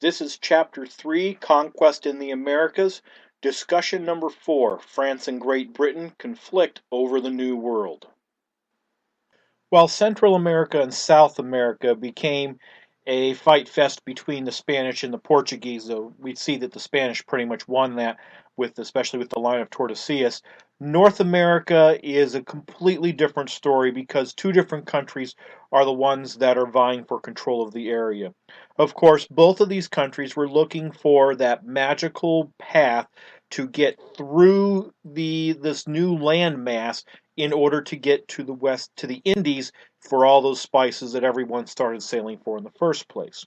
This is Chapter 3, Conquest in the Americas, Discussion number 4, France and Great Britain conflict over the New World. While Central America and South America became a fight fest between the Spanish and the Portuguese, though we see that the Spanish pretty much won that, especially with the line of Tordesillas. North America is a completely different story because two different countries are the ones that are vying for control of the area. Of course, both of these countries were looking for that magical path to get through this new landmass in order to get to the west, to the Indies, for all those spices that everyone started sailing for in the first place.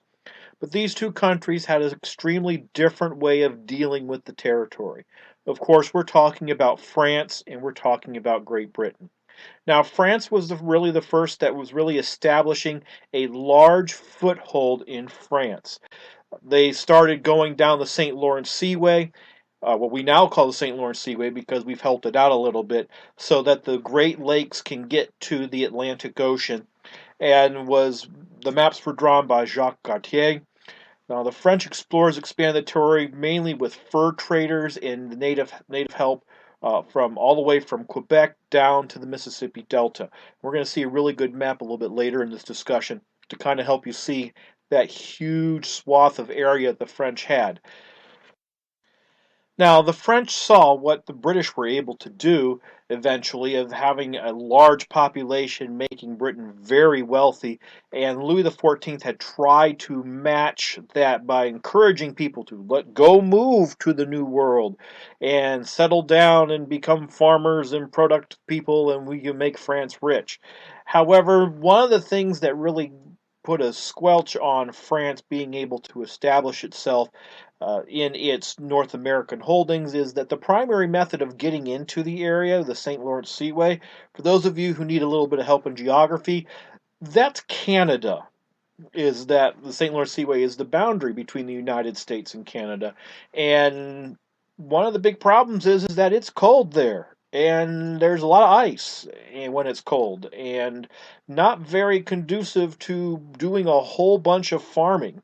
But these two countries had an extremely different way of dealing with the territory. Of course, we're talking about France and we're talking about Great Britain. Now, France was really the first that was really establishing a large foothold in France. They started going down the St. Lawrence Seaway, what we now call the St. Lawrence Seaway because we've helped it out a little bit, so that the Great Lakes can get to the Atlantic Ocean. And was the maps were drawn by Jacques Cartier. Now, the French explorers expanded the territory mainly with fur traders and the native help from all the way from Quebec down to the Mississippi Delta. We're going to see a really good map a little bit later in this discussion to kind of help you see that huge swath of area the French had. Now, the French saw what the British were able to do eventually of having a large population making Britain very wealthy, and Louis XIV had tried to match that by encouraging people to move to the New World and settle down and become farmers and productive people, and we can make France rich. However, one of the things that really put a squelch on France being able to establish itself in its North American holdings is that the primary method of getting into the area, the St. Lawrence Seaway, for those of you who need a little bit of help in geography, that's Canada. Is that the St. Lawrence Seaway is the boundary between the United States and Canada. And one of the big problems is that it's cold there. And there's a lot of ice when it's cold, and not very conducive to doing a whole bunch of farming.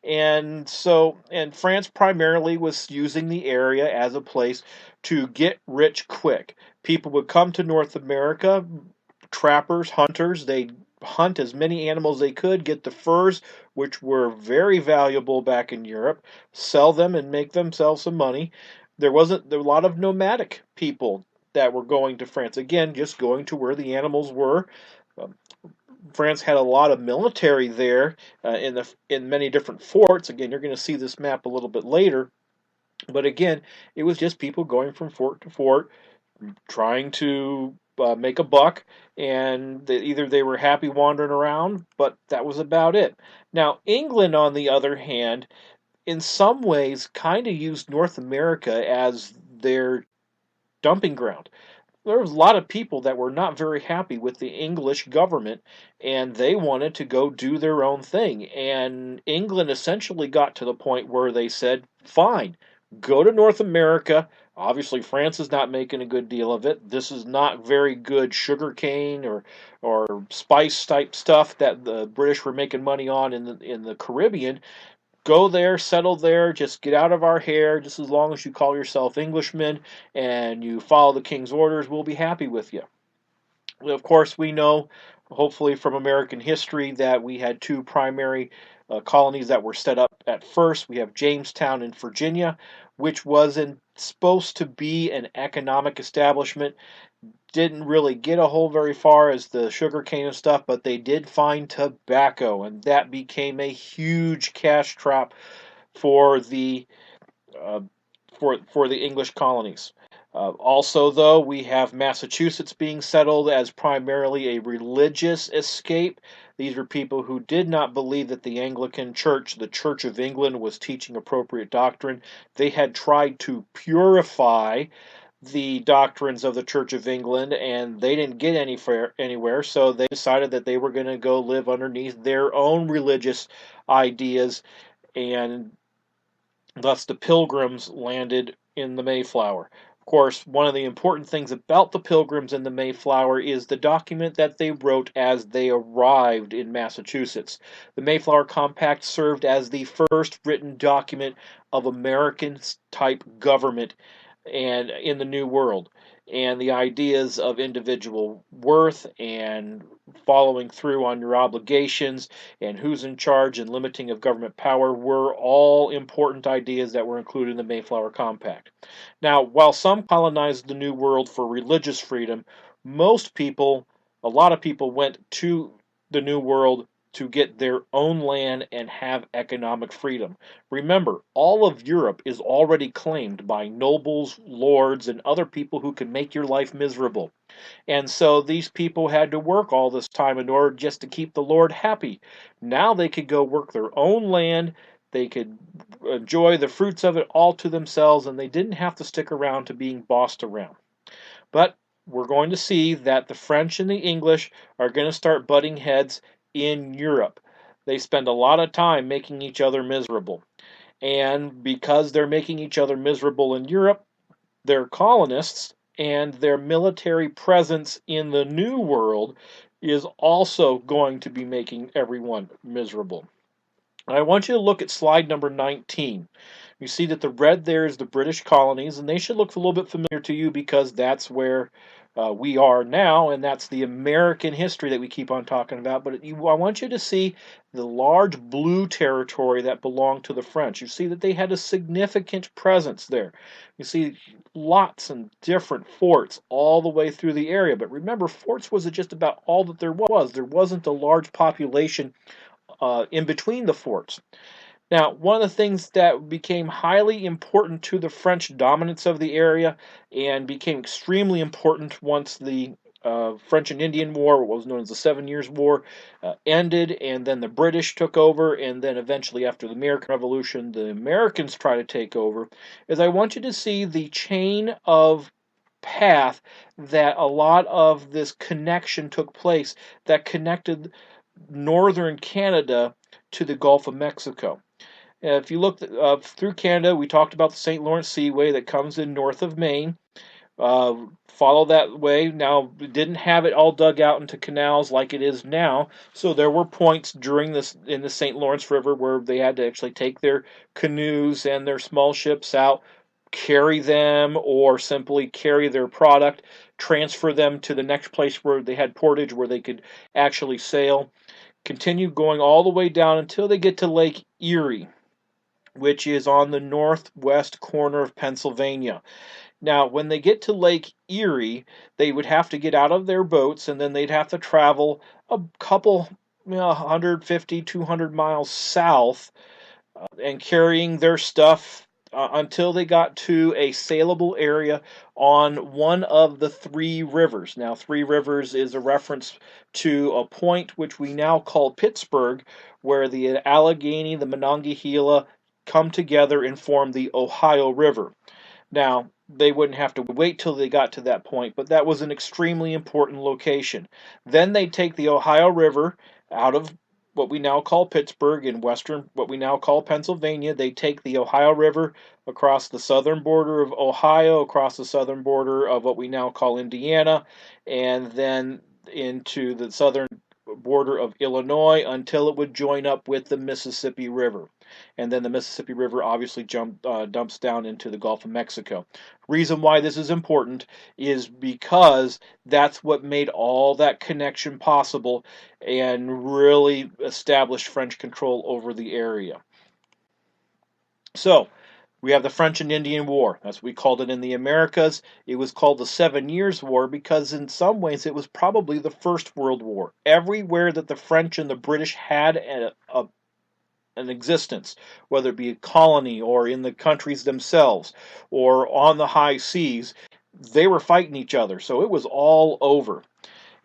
And France primarily was using the area as a place to get rich quick. People would come to North America, trappers, hunters, they hunt as many animals they could, get the furs, which were very valuable back in Europe, sell them and make themselves some money. There were a lot of nomadic people that were going to France. Again, just going to where the animals were. Um, France had a lot of military there in many different forts. Again, you're going to see this map a little bit later. But again, it was just people going from fort to fort, trying to make a buck, and either they were happy wandering around, but that was about it. Now, England, on the other hand, in some ways, kind of used North America as their dumping ground. There was a lot of people that were not very happy with the English government, and they wanted to go do their own thing. And England essentially got to the point where they said, fine, go to North America. Obviously, France is not making a good deal of it. This is not very good sugarcane or spice type stuff that the British were making money on in the Caribbean. Go there, settle there, just get out of our hair, just as long as you call yourself Englishmen and you follow the king's orders, we'll be happy with you. Of course, we know, hopefully from American history, that we had two primary colonies that were set up at first. We have Jamestown in Virginia, which wasn't supposed to be an economic establishment, didn't really get a whole very far as the sugar cane and stuff, but they did find tobacco, and that became a huge cash trap for the uh, for the English colonies. Also, though, we have Massachusetts being settled as primarily a religious escape. These were people who did not believe that the Anglican Church, the Church of England, was teaching appropriate doctrine. They had tried to purify the doctrines of the Church of England, and they didn't get anywhere, so they decided that they were going to go live underneath their own religious ideas, and thus the Pilgrims landed in the Mayflower. Of course, one of the important things about the Pilgrims and the Mayflower is the document that they wrote as they arrived in Massachusetts. The Mayflower Compact served as the first written document of American type government and in the New World. And the ideas of individual worth and following through on your obligations and who's in charge and limiting of government power were all important ideas that were included in the Mayflower Compact. Now, while some colonized the New World for religious freedom, most people, a lot of people, went to the New World to get their own land and have economic freedom. Remember, all of Europe is already claimed by nobles, lords, and other people who can make your life miserable. And so these people had to work all this time in order just to keep the Lord happy. Now they could go work their own land, they could enjoy the fruits of it all to themselves, and they didn't have to stick around to being bossed around. But we're going to see that the French and the English are going to start butting heads in Europe. They spend a lot of time making each other miserable. And because they're making each other miserable in Europe, their colonists and their military presence in the New World is also going to be making everyone miserable. And I want you to look at slide number 19. You see that the red there is the British colonies, and they should look a little bit familiar to you because that's where we are now, and that's the American history that we keep on talking about. But I want you to see the large blue territory that belonged to the French. You see that they had a significant presence there. You see lots and different forts all the way through the area. But remember, forts wasn't just about all that there was. There wasn't a large population in between the forts. Now, one of the things that became highly important to the French dominance of the area and became extremely important once the French and Indian War, what was known as the 7 Years' War, ended, and then the British took over, and then eventually after the American Revolution, the Americans tried to take over, is I want you to see the chain of path that a lot of this connection took place that connected northern Canada to the Gulf of Mexico. If you look through Canada, we talked about the St. Lawrence Seaway that comes in north of Maine. Follow that way. Now, we didn't have it all dug out into canals like it is now, so there were points during this in the St. Lawrence River where they had to actually take their canoes and their small ships out, carry them, or simply carry their product, transfer them to the next place where they had portage where they could actually sail. Continue going all the way down until they get to Lake Erie, which is on the northwest corner of Pennsylvania. Now, when they get to Lake Erie, they would have to get out of their boats and then they'd have to travel a couple, 150, 200 miles south and carrying their stuff until they got to a saleable area on one of the three rivers. Now, Three Rivers is a reference to a point which we now call Pittsburgh, where the Allegheny, the Monongahela come together and form the Ohio River. Now, they wouldn't have to wait till they got to that point, but that was an extremely important location. Then they take the Ohio River out of what we now call Pittsburgh in western, what we now call Pennsylvania. They take the Ohio River across the southern border of Ohio, across the southern border of what we now call Indiana, and then into the southern border of Illinois until it would join up with the Mississippi River. And then the Mississippi River obviously dumps down into the Gulf of Mexico. Reason why this is important is because that's what made all that connection possible and really established French control over the area. So, we have the French and Indian War. That's what we called it in the Americas. It was called the 7 Years' War because in some ways it was probably the First World War. Everywhere that the French and the British had an existence, whether it be a colony or in the countries themselves or on the high seas, they were fighting each other. So it was all over.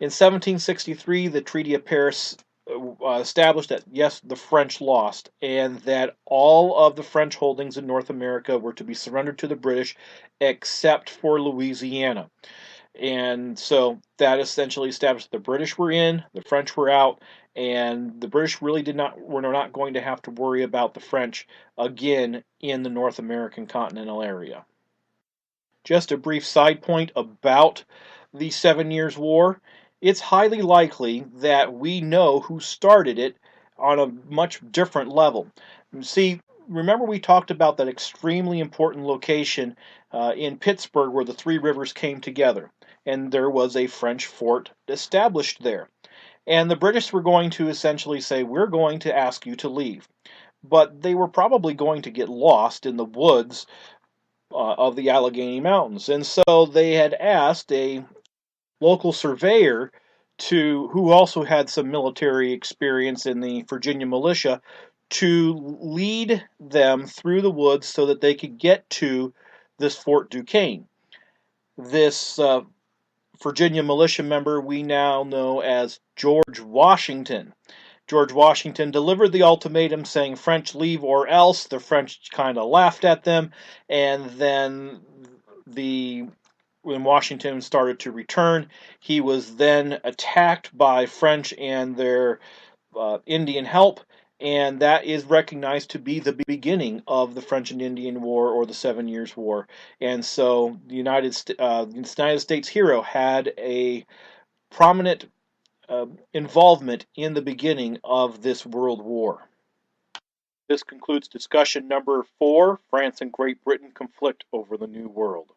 In 1763, the Treaty of Paris established that, yes, the French lost, and that all of the French holdings in North America were to be surrendered to the British, except for Louisiana. And so that essentially established the British were in, the French were out, and the British really were not going to have to worry about the French again in the North American continental area. Just a brief side point about the Seven Years' War. It's highly likely that we know who started it on a much different level. See, remember we talked about that extremely important location in Pittsburgh where the three rivers came together, and there was a French fort established there. And the British were going to essentially say, we're going to ask you to leave. But they were probably going to get lost in the woods of the Allegheny Mountains. And so they had asked a local surveyor who also had some military experience in the Virginia militia, to lead them through the woods so that they could get to this Fort Duquesne. This Virginia militia member we now know as George Washington. George Washington delivered the ultimatum saying, French, leave or else. The French kind of laughed at them, and then when Washington started to return, he was then attacked by French and their Indian help, and that is recognized to be the beginning of the French and Indian War, or the Seven Years' War. And so the United States hero had a prominent involvement in the beginning of this World War. This concludes discussion number 4, France and Great Britain conflict over the New World.